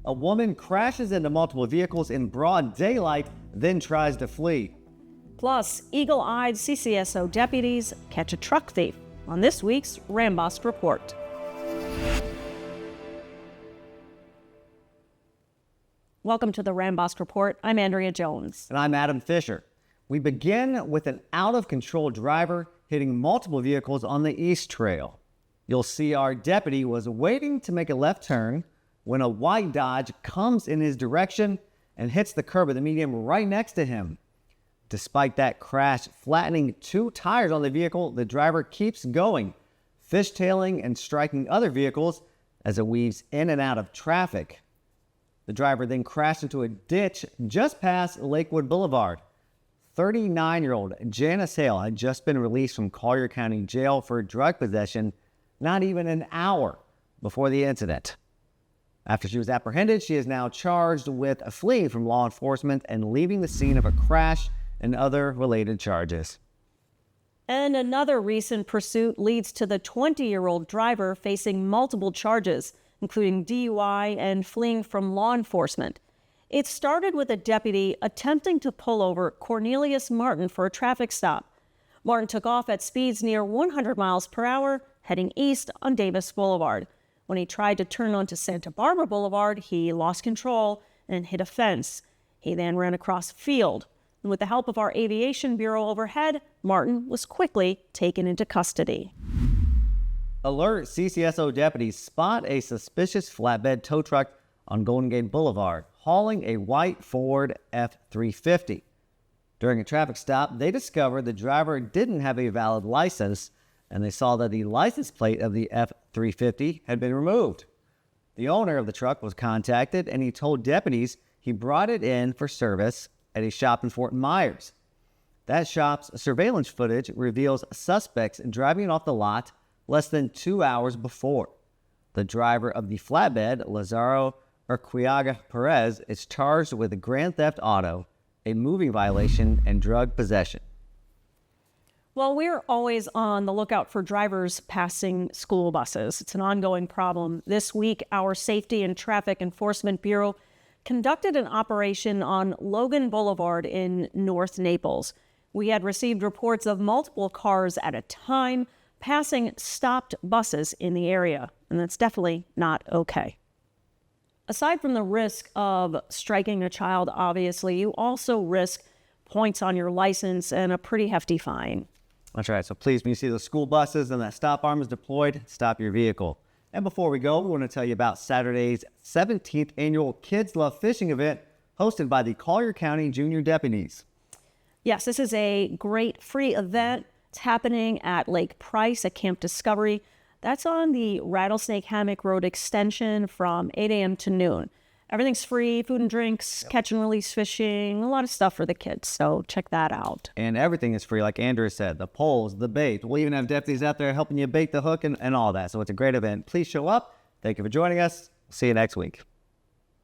A woman crashes into multiple vehicles in broad daylight, then tries to flee. Plus, eagle-eyed CCSO deputies catch a truck thief on this week's Rambosk Report. Welcome to the Rambosk Report. I'm Andrea Jones. And I'm Adam Fisher. We begin with an out-of-control driver hitting multiple vehicles on the East Trail. You'll see our deputy was waiting to make a left turn when a white Dodge comes in his direction and hits the curb of the median right next to him. Despite that crash flattening 2 tires on the vehicle, the driver keeps going, fishtailing and striking other vehicles as it weaves in and out of traffic. The driver then crashed into a ditch just past Lakewood Boulevard. 39-year-old Janice Hale had just been released from Collier County Jail for drug possession not even an hour before the incident. After she was apprehended, she is now charged with fleeing from law enforcement and leaving the scene of a crash and other related charges. And another recent pursuit leads to the 20-year-old driver facing multiple charges, including DUI and fleeing from law enforcement. It started with a deputy attempting to pull over Cornelius Martin for a traffic stop. Martin took off at speeds near 100 miles per hour, heading east on Davis Boulevard. When he tried to turn onto Santa Barbara Boulevard, he lost control and hit a fence. He then ran across a field. And with the help of our Aviation Bureau overhead, Martin was quickly taken into custody. Alert CCSO deputies spot a suspicious flatbed tow truck on Golden Gate Boulevard, hauling a white Ford F-350. During a traffic stop, they discovered the driver didn't have a valid license, and they saw that the license plate of the F-350 had been removed. The owner of the truck was contacted, and he told deputies he brought it in for service at a shop in Fort Myers. That shop's surveillance footage reveals suspects driving it off the lot less than 2 hours before. The driver of the flatbed, Lazaro Urquiaga Perez, is charged with a grand theft auto, a moving violation, and drug possession. Well, we're always on the lookout for drivers passing school buses. It's an ongoing problem. This week, our Safety and Traffic Enforcement Bureau conducted an operation on Logan Boulevard in North Naples. We had received reports of multiple cars at a time passing stopped buses in the area, and that's definitely not okay. Aside from the risk of striking a child, obviously, you also risk points on your license and a pretty hefty fine. That's right. So please, when you see those school buses and that stop arm is deployed, stop your vehicle. And before we go, we want to tell you about Saturday's 17th annual Kids Love Fishing event hosted by the Collier County Junior Deputies. Yes, this is a great free event. It's happening at Lake Price at Camp Discovery. That's on the Rattlesnake Hammock Road extension from 8 a.m. to noon. Everything's free, food and drinks, catch and release fishing, a lot of stuff for the kids, so check that out. And everything is free, like Andrew said, the poles, the bait. We'll even have deputies out there helping you bait the hook and all that, so it's a great event. Please show up. Thank you for joining us. See you next week.